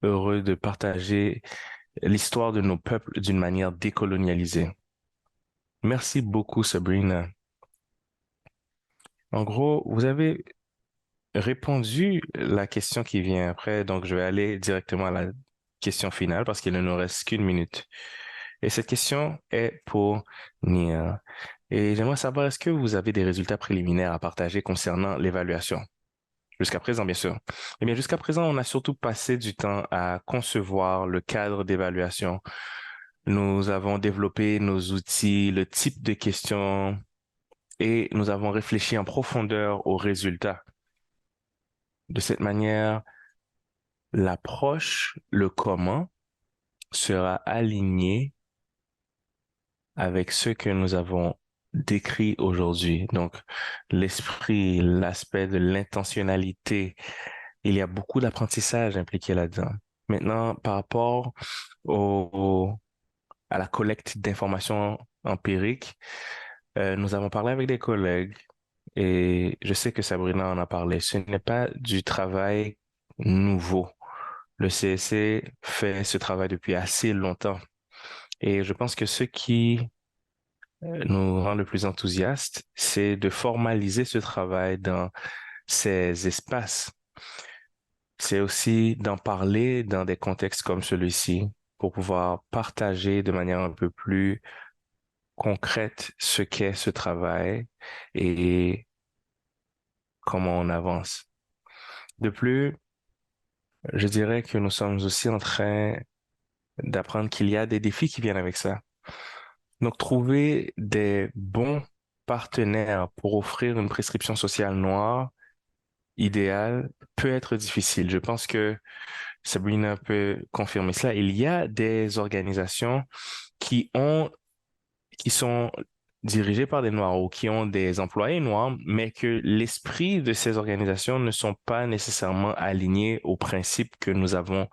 heureux de partager l'histoire de nos peuples d'une manière décolonialisée. Merci beaucoup, Sabrina. En gros, vous avez répondu la question qui vient après, donc je vais aller directement à la question finale parce qu'il ne nous reste qu'une minute. Et cette question est pour Nia. Et j'aimerais savoir, est-ce que vous avez des résultats préliminaires à partager concernant l'évaluation? Jusqu'à présent, bien sûr. Eh bien, jusqu'à présent, on a surtout passé du temps à concevoir le cadre d'évaluation. Nous avons développé nos outils, le type de questions et nous avons réfléchi en profondeur aux résultats. De cette manière, l'approche, le comment sera aligné avec ce que nous avons décrit aujourd'hui. Donc, l'esprit, l'aspect de l'intentionnalité, il y a beaucoup d'apprentissage impliqué là-dedans. Maintenant, par rapport à la collecte d'informations empiriques, nous avons parlé avec des collègues et je sais que Sabrina en a parlé. Ce n'est pas du travail nouveau. Le CSC fait ce travail depuis assez longtemps. Et je pense que ce qui nous rend le plus enthousiastes, c'est de formaliser ce travail dans ces espaces. C'est aussi d'en parler dans des contextes comme celui-ci pour pouvoir partager de manière un peu plus concrète ce qu'est ce travail et comment on avance. De plus, je dirais que nous sommes aussi en train d'apprendre qu'il y a des défis qui viennent avec ça. Donc, trouver des bons partenaires pour offrir une prescription sociale noire idéale peut être difficile. Je pense que Sabrina peut confirmer cela. Il y a des organisations qui ont, qui sont dirigées par des Noirs ou qui ont des employés noirs, mais que l'esprit de ces organisations ne sont pas nécessairement alignés aux principes que nous avons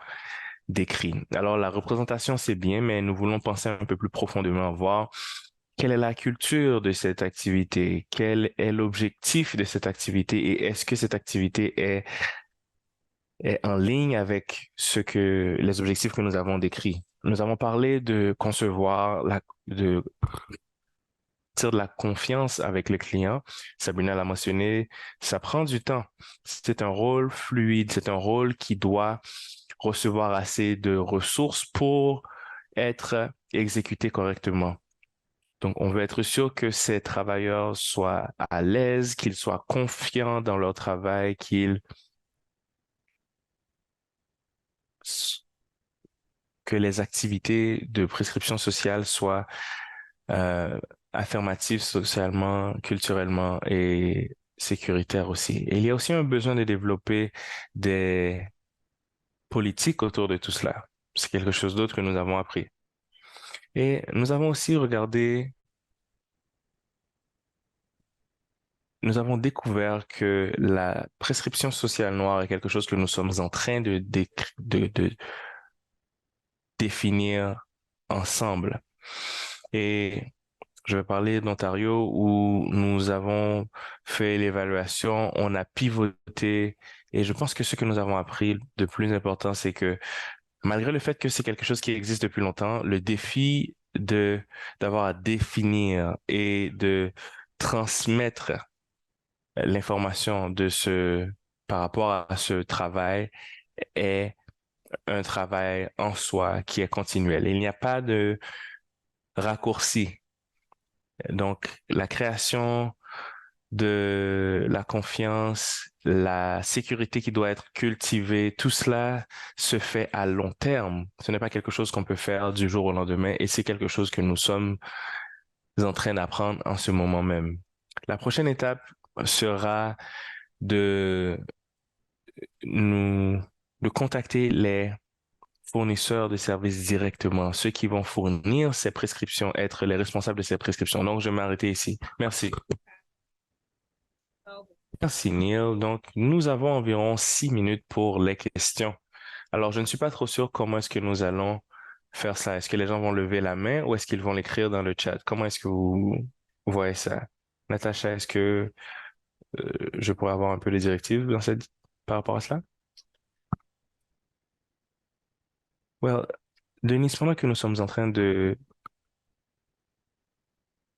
décrits. Alors, la représentation, c'est bien, mais nous voulons penser un peu plus profondément, voir quelle est la culture de cette activité, quel est l'objectif de cette activité et est-ce que cette activité est en ligne avec les objectifs que nous avons décrits. Nous avons parlé de concevoir de bâtir de la confiance avec le client. Sabrina l'a mentionné, ça prend du temps. C'est un rôle fluide, c'est un rôle qui doit recevoir assez de ressources pour être exécuté correctement. Donc, on veut être sûr que ces travailleurs soient à l'aise, qu'ils soient confiants dans leur travail, que les activités de prescription sociale soient euh, affirmatives socialement, culturellement et sécuritaires aussi. Et il y a aussi un besoin de développer des politiques autour de tout cela. C'est quelque chose d'autre que nous avons appris. Et nous avons aussi regardé, nous avons découvert que la prescription sociale noire est quelque chose que nous sommes en train de définir ensemble. Et je vais parler d'Ontario où nous avons fait l'évaluation, on a pivoté et je pense que ce que nous avons appris de plus important, c'est que malgré le fait que c'est quelque chose qui existe depuis longtemps, le défi d'avoir à définir et de transmettre l'information par rapport à ce travail est un travail en soi qui est continuel. Il n'y a pas de raccourci. Donc, la création de la confiance, la sécurité qui doit être cultivée, tout cela se fait à long terme. Ce n'est pas quelque chose qu'on peut faire du jour au lendemain et c'est quelque chose que nous sommes en train d'apprendre en ce moment même. La prochaine étape sera de nous, de contacter les fournisseurs de services directement, ceux qui vont fournir ces prescriptions, être les responsables de ces prescriptions. Donc, je vais m'arrêter ici. Merci. Merci, Neil. Donc, nous avons environ 6 minutes pour les questions. Alors, je ne suis pas trop sûr comment est-ce que nous allons faire ça. Est-ce que les gens vont lever la main ou est-ce qu'ils vont l'écrire dans le chat? Comment est-ce que vous voyez ça? Natacha, est-ce que je pourrais avoir un peu les directives par rapport à cela? Well, Denise, pendant que nous sommes en train de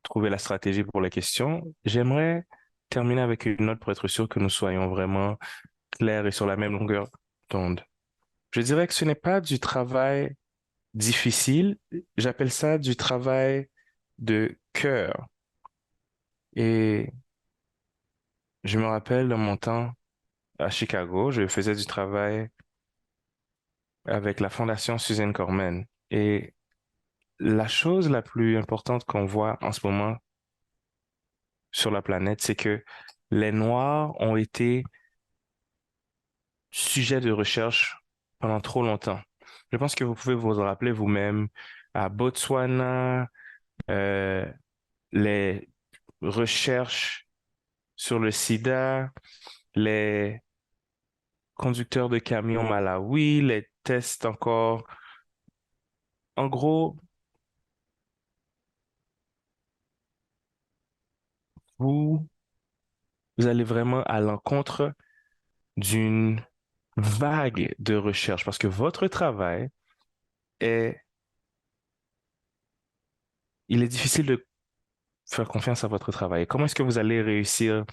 trouver la stratégie pour les questions, j'aimerais terminer avec une note pour être sûr que nous soyons vraiment clairs et sur la même longueur d'onde. Je dirais que ce n'est pas du travail difficile, j'appelle ça du travail de cœur. Et je me rappelle de mon temps à Chicago, je faisais du travail avec la Fondation Suzanne Corman. Et la chose la plus importante qu'on voit en ce moment sur la planète, c'est que les Noirs ont été sujets de recherche pendant trop longtemps. Je pense que vous pouvez vous rappeler vous-même à Botswana, euh, les recherches sur le sida, les conducteurs de camions Malawi, les tests encore. En gros, vous, vous allez vraiment à l'encontre d'une vague de recherche parce que votre travail est, il est difficile de faire confiance à votre travail. Comment est-ce que vous allez réussir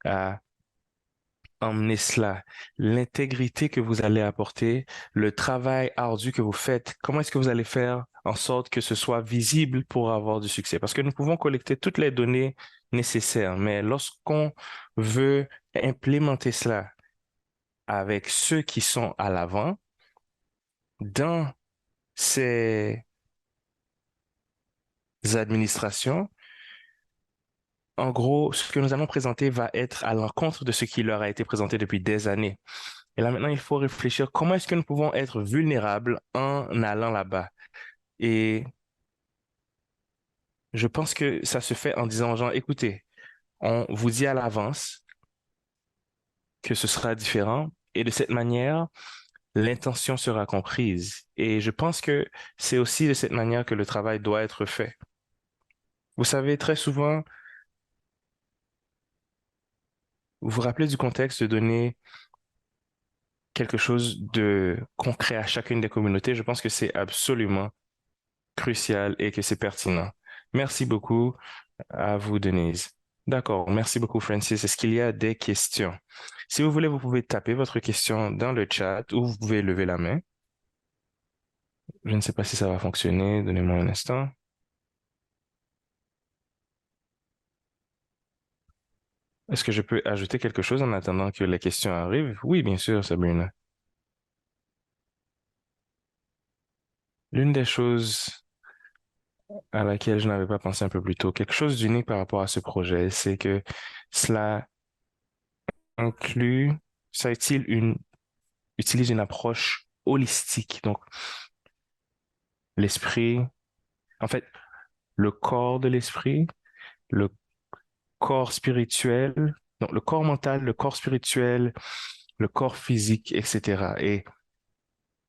à emmener cela, l'intégrité que vous allez apporter, le travail ardu que vous faites, comment est-ce que vous allez faire en sorte que ce soit visible pour avoir du succès? Parce que nous pouvons collecter toutes les données nécessaires, mais lorsqu'on veut implémenter cela avec ceux qui sont à l'avant, dans ces administrations. En gros, ce que nous allons présenter va être à l'encontre de ce qui leur a été présenté depuis des années. Et là, maintenant, il faut réfléchir comment est-ce que nous pouvons être vulnérables en allant là-bas. Et je pense que ça se fait en disant aux gens, écoutez, on vous dit à l'avance que ce sera différent et de cette manière, l'intention sera comprise. Et je pense que c'est aussi de cette manière que le travail doit être fait. Vous savez, très souvent, vous vous rappelez du contexte de donner quelque chose de concret à chacune des communautés. Je pense que c'est absolument crucial et que c'est pertinent. Merci beaucoup à vous, Denise. D'accord, merci beaucoup, Francis. Est-ce qu'il y a des questions? Si vous voulez, vous pouvez taper votre question dans le chat ou vous pouvez lever la main. Je ne sais pas si ça va fonctionner. Donnez-moi un instant. Est-ce que je peux ajouter quelque chose en attendant que les questions arrivent? Oui, bien sûr, Sabrina. L'une des choses à laquelle je n'avais pas pensé un peu plus tôt, quelque chose d'unique par rapport à ce projet, c'est que cela inclut, ça utilise une approche holistique. Donc, l'esprit, en fait, le corps de l'esprit, le corps spirituel, donc le corps mental, le corps spirituel, le corps physique, etc. Et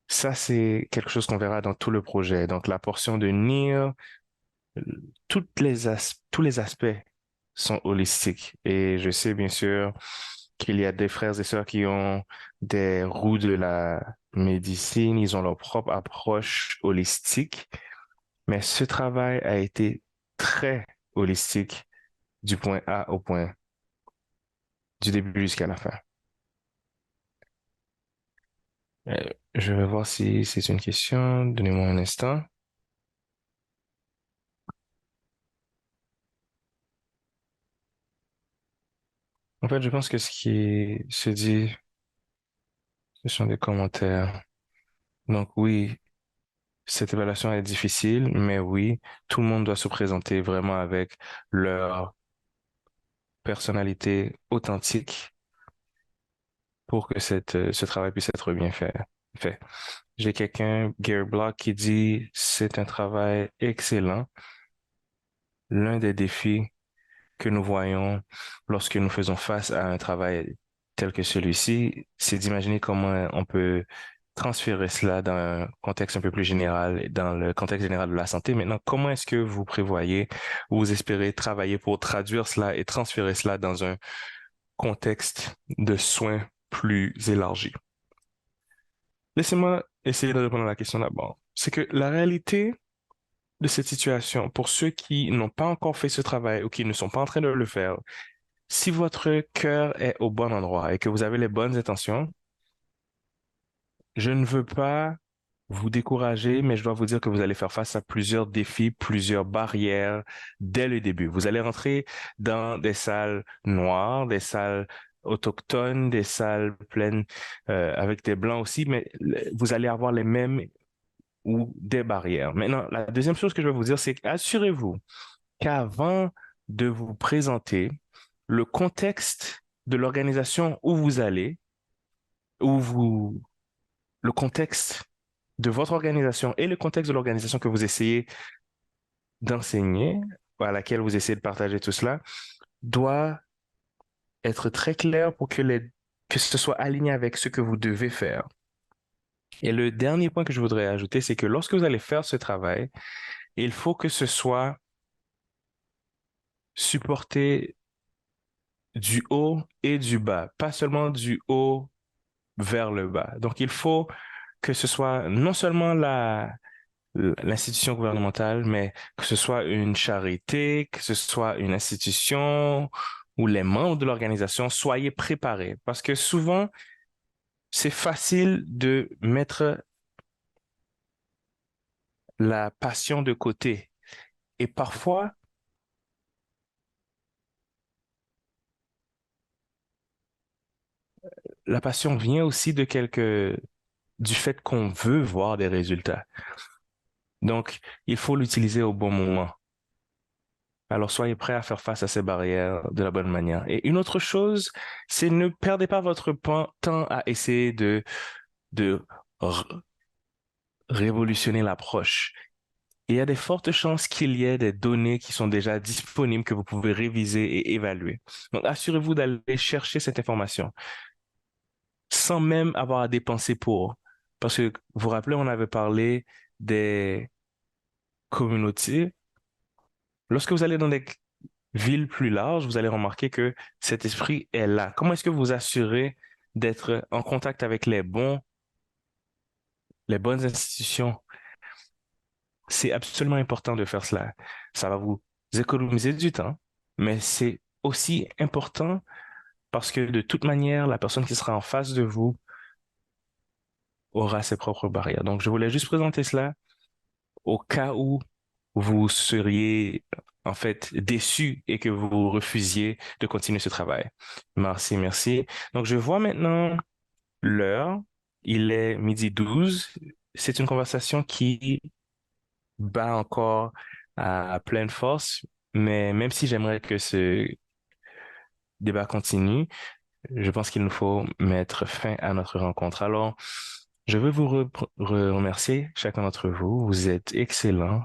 ça, c'est quelque chose qu'on verra dans tout le projet. Donc, la portion de NIR, tous les aspects sont holistiques. Et je sais, bien sûr, qu'il y a des frères et sœurs qui ont des roues de la médecine, ils ont leur propre approche holistique, mais ce travail a été très holistique du point A au point, du début jusqu'à la fin. Euh, je vais voir si c'est une question. Donnez-moi un instant. En fait, je pense que ce qui se dit, ce sont des commentaires. Donc oui, cette évaluation est difficile, mais oui, tout le monde doit se présenter vraiment avec leur personnalité authentique pour que ce travail puisse être bien fait. J'ai quelqu'un, Gary Block, qui dit, c'est un travail excellent. L'un des défis que nous voyons lorsque nous faisons face à un travail tel que celui-ci, c'est d'imaginer comment on peut transférer cela dans un contexte un peu plus général, dans le contexte général de la santé. Maintenant, comment est-ce que vous prévoyez ou vous espérez travailler pour traduire cela et transférer cela dans un contexte de soins plus élargi? Laissez-moi essayer de répondre à la question d'abord. C'est que la réalité de cette situation, pour ceux qui n'ont pas encore fait ce travail ou qui ne sont pas en train de le faire, si votre cœur est au bon endroit et que vous avez les bonnes intentions, je ne veux pas vous décourager, mais je dois vous dire que vous allez faire face à plusieurs défis, plusieurs barrières dès le début. Vous allez rentrer dans des salles noires, des salles autochtones, des salles pleines avec des blancs aussi, mais vous allez avoir les mêmes ou des barrières. Maintenant, la deuxième chose que je vais vous dire, c'est assurez-vous qu'avant de vous présenter, le contexte de l'organisation où vous allez, où vous, le contexte de votre organisation et le contexte de l'organisation que vous essayez d'enseigner, à laquelle vous essayez de partager tout cela, doit être très clair pour que ce soit aligné avec ce que vous devez faire. Et le dernier point que je voudrais ajouter, c'est que lorsque vous allez faire ce travail, il faut que ce soit supporté du haut et du bas, pas seulement du haut vers le bas. Donc, il faut que ce soit non seulement l'institution gouvernementale, mais que ce soit une charité, que ce soit une institution ou les membres de l'organisation, soyez préparés. Parce que souvent, c'est facile de mettre la passion de côté. Et parfois, la passion vient aussi du fait qu'on veut voir des résultats. Donc, il faut l'utiliser au bon moment. Alors soyez prêts à faire face à ces barrières de la bonne manière. Et une autre chose, c'est ne perdez pas votre temps à essayer de r- révolutionner l'approche. Il y a des fortes chances qu'il y ait des données qui sont déjà disponibles que vous pouvez réviser et évaluer. Donc, assurez-vous d'aller chercher cette information sans même avoir à dépenser pour. Parce que vous vous rappelez, on avait parlé des communautés. Lorsque vous allez dans des villes plus larges, vous allez remarquer que cet esprit est là. Comment est-ce que vous assurez d'être en contact avec les bonnes institutions? C'est absolument important de faire cela. Ça va vous économiser du temps, mais c'est aussi important parce que de toute manière, la personne qui sera en face de vous aura ses propres barrières. Donc, je voulais juste présenter cela au cas où vous seriez en fait déçu et que vous refusiez de continuer ce travail. Merci, merci. Donc, je vois maintenant l'heure. Il est 12h12. C'est une conversation qui bat encore à pleine force, mais même si j'aimerais que ce débat continue, je pense qu'il nous faut mettre fin à notre rencontre. Alors, je veux vous remercier, chacun d'entre vous. Vous êtes excellents.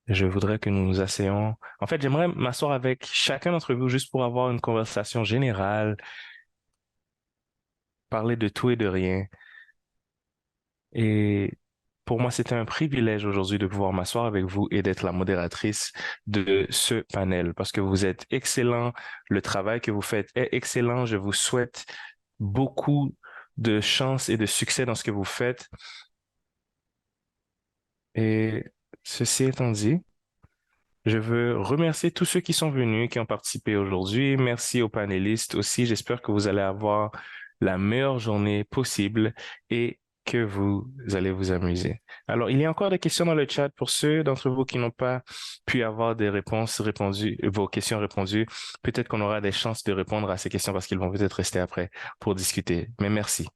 Je voudrais que nous nous asseyions. En fait, j'aimerais m'asseoir avec chacun d'entre vous juste pour avoir une conversation générale, parler de tout et de rien. Et pour moi, c'était un privilège aujourd'hui de pouvoir m'asseoir avec vous et d'être la modératrice de ce panel parce que vous êtes excellent. Le travail que vous faites est excellent. Je vous souhaite beaucoup de chance et de succès dans ce que vous faites. Et ceci étant dit, je veux remercier tous ceux qui sont venus, qui ont participé aujourd'hui. Merci aux panélistes aussi. J'espère que vous allez avoir la meilleure journée possible et que vous allez vous amuser. Alors, il y a encore des questions dans le chat pour ceux d'entre vous qui n'ont pas pu avoir des réponses répondues, vos questions répondues. Peut-être qu'on aura des chances de répondre à ces questions parce qu'ils vont peut-être rester après pour discuter. Mais merci.